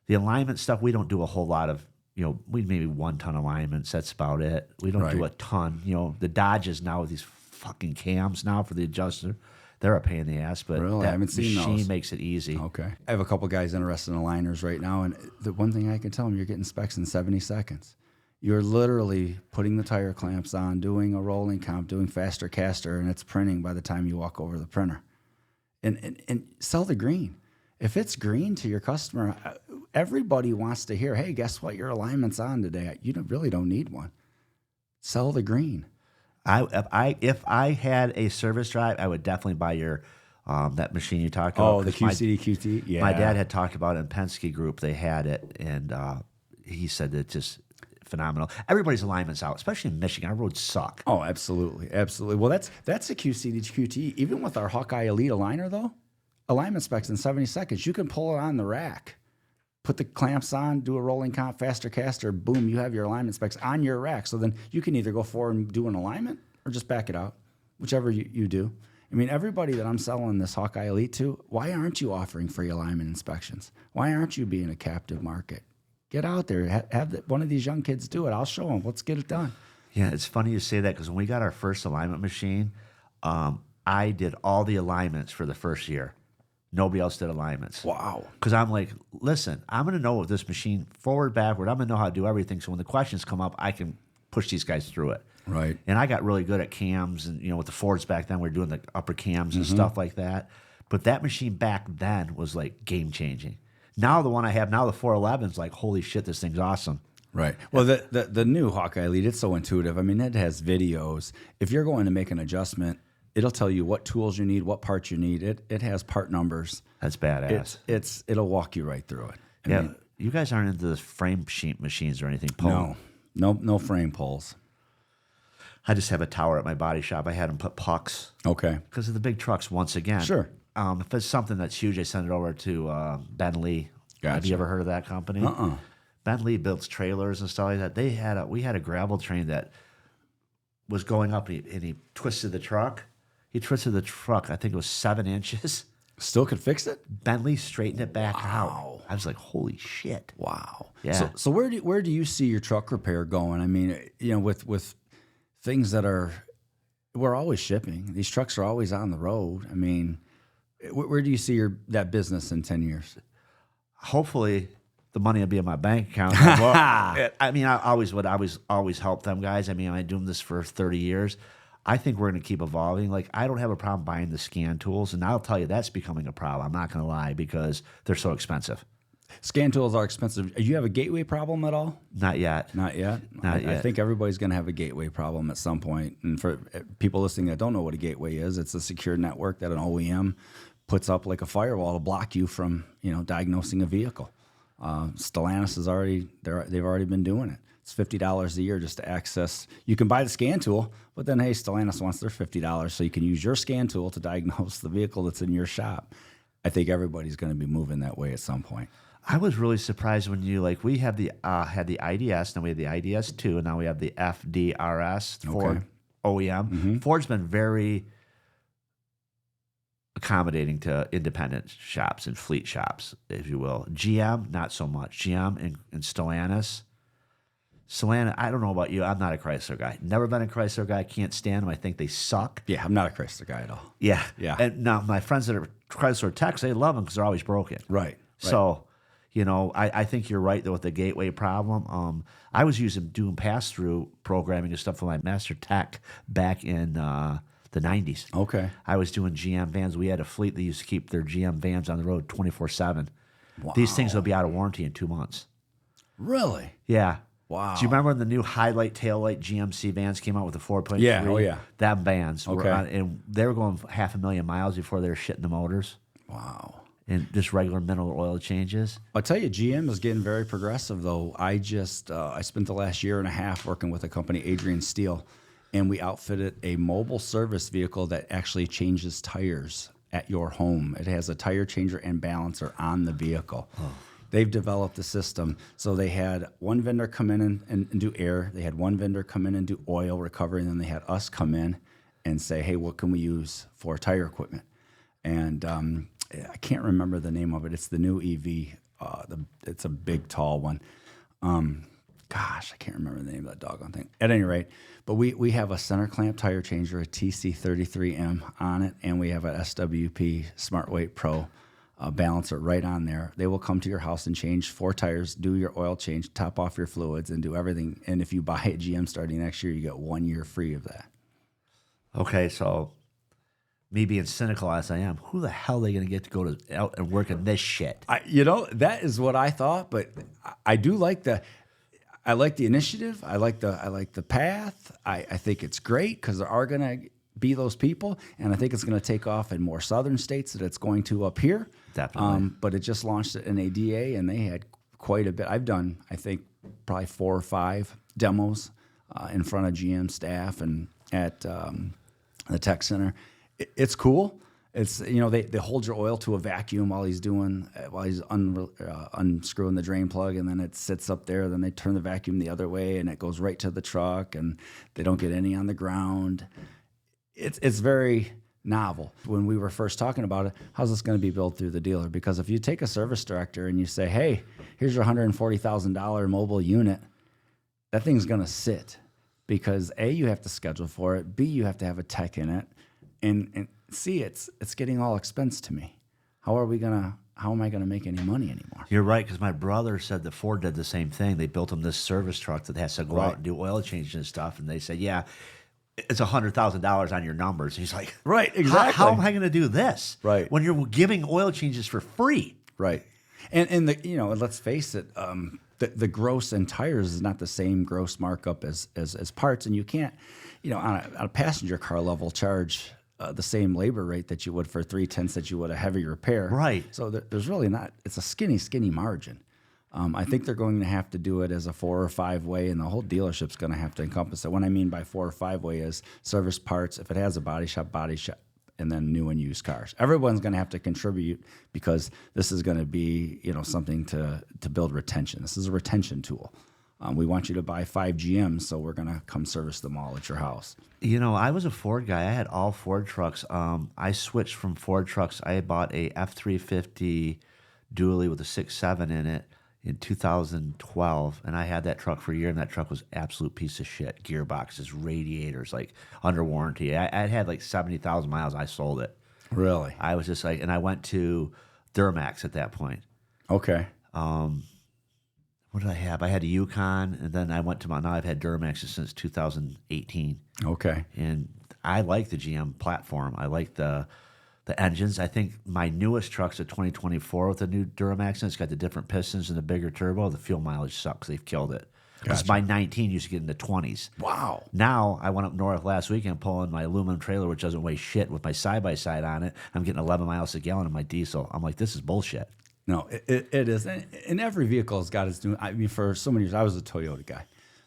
the alignment stuff, we don't do a whole lot of, you know, we maybe 1 ton alignments. That's about it. We don't do a ton. You know, the Dodges now with these fucking cams now for the adjuster, they're a pain in the ass. But Really? I that haven't seen machine those. makes it easy. Okay. I have a couple guys interested in aligners right now, and the one thing I can tell them, you're getting specs in 70 seconds. You're literally putting the tire clamps on, doing a rolling comp, doing faster caster, and it's printing by the time you walk over the printer. And sell the green. If it's green to your customer, everybody wants to hear, hey, guess what? Your alignment's on today. You really don't need one. Sell the green. If I had a service drive, I would definitely buy your that machine you talked about. Oh, the QCD QT? Yeah. My dad had talked about it in Penske Group. They had it, and he said it's just phenomenal. Everybody's alignment's out, especially in Michigan. Our roads suck. Oh, absolutely. Absolutely. Well, that's a QCD QT. Even with our Hawkeye Elite aligner, though, alignment specs in 70 seconds. You can pull it on the rack, put the clamps on, do a rolling comp, faster caster, boom, you have your alignment specs on your rack. So then you can either go forward and do an alignment or just back it out, whichever you do. I mean, everybody that I'm selling this Hawkeye Elite to, why aren't you offering free alignment inspections? Why aren't you being a captive market? Get out there. Have one of these young kids do it. I'll show them. Let's get it done. Yeah, it's funny you say that because when we got our first alignment machine, I did all the alignments for the first year. Nobody else did alignments. Wow. Because I'm like, listen, I'm going to know with this machine forward, backward. I'm going to know how to do everything. So when the questions come up, I can push these guys through it. Right. And I got really good at cams. And, you know, with the Fords back then, we were doing the upper cams and stuff like that. But that machine back then was like game changing. Now the one I have now, the 411, is like, holy shit, this thing's awesome. Right. Well, the new Hawkeye Elite, it's so intuitive. I mean, it has videos. If you're going to make an adjustment, it'll tell you what tools you need, what parts you need. It has part numbers. That's badass. It'll walk you right through it. I mean, you guys aren't into the frame sheet machines or anything. No frame pulls. I just have a tower at my body shop. I had them put pucks. Okay. Because of the big trucks once again. Sure. If it's something that's huge, I send it over to Ben Lee. Have Gotcha. you ever heard of that company? Ben Lee builds trailers and stuff like that. We had a gravel train that was going up, and he twisted the truck. He twisted the truck. I think it was 7 inches. Still could fix it? Bentley straightened it back out. I was like, holy shit. Wow. Yeah. So where do you see your truck repair going? I mean, with things that we're always shipping. These trucks are always on the road. I mean, where do you see that business in 10 years? Hopefully the money will be in my bank account. I mean, I always help them guys. I mean, I've been doing this for 30 years. I think we're going to keep evolving. Like, I don't have a problem buying the scan tools, and I'll tell you that's becoming a problem. I'm not going to lie, because they're so expensive. Scan tools are expensive. Do you have a gateway problem at all? Not yet. Not yet? Not yet. I think everybody's going to have a gateway problem at some point. And for people listening that don't know what a gateway is, it's a secure network that an OEM puts up like a firewall to block you from, diagnosing a vehicle. Stellantis they've already been doing it. It's $50 a year just to access. You can buy the scan tool, but then, hey, Stellantis wants their $50 so you can use your scan tool to diagnose the vehicle that's in your shop. I think everybody's going to be moving that way at some point. I was really surprised when we have had the IDS, now we have the IDS2, and now we have the FDRS, Ford OEM. Mm-hmm. Ford's been very accommodating to independent shops and fleet shops, if you will. GM, not so much. GM and Stellantis. Stellantis, I don't know about you. I'm not a Chrysler guy. Never been a Chrysler guy. Can't stand them. I think they suck. Yeah, I'm not a Chrysler guy at all. Yeah. Yeah. And now my friends that are Chrysler techs, they love them because they're always broken. Right. So, I think you're right, though, with the gateway problem. I was doing pass-through programming and stuff for my master tech back in the 90s. Okay. I was doing GM vans. We had a fleet that used to keep their GM vans on the road 24/7. Wow. These things will be out of warranty in 2 months. Really? Yeah. Wow. Do you remember when the new highlight taillight GMC vans came out with the 4.3? Yeah. Oh, yeah. Them vans were Okay. and they were going 500,000 miles before they were shitting the motors. Wow. And just regular mineral oil changes. I'll tell you, GM is getting very progressive, though. I spent the last year and a half working with a company, Adrian Steel, and we outfitted a mobile service vehicle that actually changes tires at your home. It has a tire changer and balancer on the vehicle. Oh. They've developed a system. So they had one vendor come in and do air. They had one vendor come in and do oil recovery. And then they had us come in and say, hey, what can we use for tire equipment? And I can't remember the name of it. It's the new EV. It's a big, tall one. I can't remember the name of that doggone thing. At any rate, but we have a center clamp tire changer, a TC33M on it, and we have a SWP Smart Weight Pro balancer right on there. They will come to your house and change 4 tires, do your oil change, top off your fluids, and do everything. And if you buy a GM starting next year, you get 1 year free of that. Okay, so me being cynical as I am, who the hell are they going to get to go out and work in this shit? That is what I thought, but I do like I like the initiative. I like the path. I think it's great because there are going to be those people, and I think it's going to take off in more southern states that it's going to up here. Definitely. But it just launched an ADA, and they had quite a bit. I've done, I think, probably 4 or 5 demos in front of GM staff and at the tech center. It's cool. It's they hold your oil to a vacuum while he's unscrewing the drain plug, and then it sits up there. Then they turn the vacuum the other way, and it goes right to the truck, and they don't get any on the ground. It's very novel. When we were first talking about it, how's this going to be billed through the dealer? Because if you take a service director and you say, hey, here's your $140,000 mobile unit, that thing's going to sit because A, you have to schedule for it, B, you have to have a tech in it, and C, it's getting all expense to me. How am I going to make any money anymore? You're right, because my brother said that Ford did the same thing. They built him this service truck that has to go out and do oil changes and stuff, and they said, yeah, it's $100,000 on your numbers. And he's like, right, exactly. How am I going to do this? Right. When you're giving oil changes for free. Right. And let's face it, the gross in tires is not the same gross markup as parts, and you can't, on a passenger car level charge the same labor rate that you would for 3/10 that you would a heavy repair. Right. So there's really not. It's a skinny margin. I think they're going to have to do it as a 4 or 5 way, and the whole dealership's going to have to encompass it. What I mean by 4 or 5 way is service parts. If it has a body shop, and then new and used cars. Everyone's going to have to contribute because this is going to be, something to build retention. This is a retention tool. We want you to buy 5 GMs, so we're going to come service them all at your house. I was a Ford guy. I had all Ford trucks. I switched from Ford trucks. I bought a F-350 dually with a 6.7 in it in 2012, and I had that truck for a year, and that truck was absolute piece of shit. Gearboxes, radiators, like under warranty. I had like 70,000 miles. I sold it. Really? I was just like, and I went to Duramax at that point. Okay. What did I have? I had a Yukon, and then I went to now I've had Duramaxes since 2018. Okay. And I like the GM platform. I like the engines. I think my newest truck's a 2024 with a new Duramax, and it's got the different pistons and the bigger turbo. The fuel mileage sucks. They've killed it. Gotcha. My 19 used to get in the 20s. Wow. Now, I went up north last weekend pulling my aluminum trailer, which doesn't weigh shit, with my side-by-side on it. I'm getting 11 miles a gallon in my diesel. I'm like, this is bullshit. No, it is. And every vehicle has got its new. I mean, for so many years, I was a Toyota guy.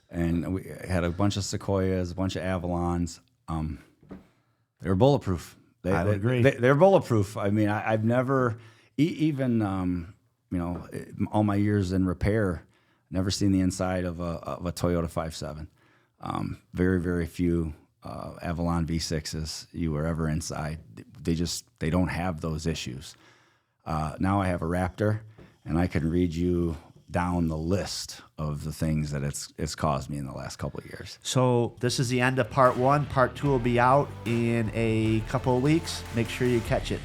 And we had a bunch of Sequoias, a bunch of Avalons. They were bulletproof. I would agree. They're bulletproof. I mean, I've never, even, all my years in repair, never seen the inside of a Toyota 5.7. Very, very few Avalon V6s you were ever inside. They don't have those issues. Now I have a Raptor, and I can read you down the list of the things that it's caused me in the last couple of years. So this is the end of part 1. Part 2 will be out in a couple of weeks. Make sure you catch it.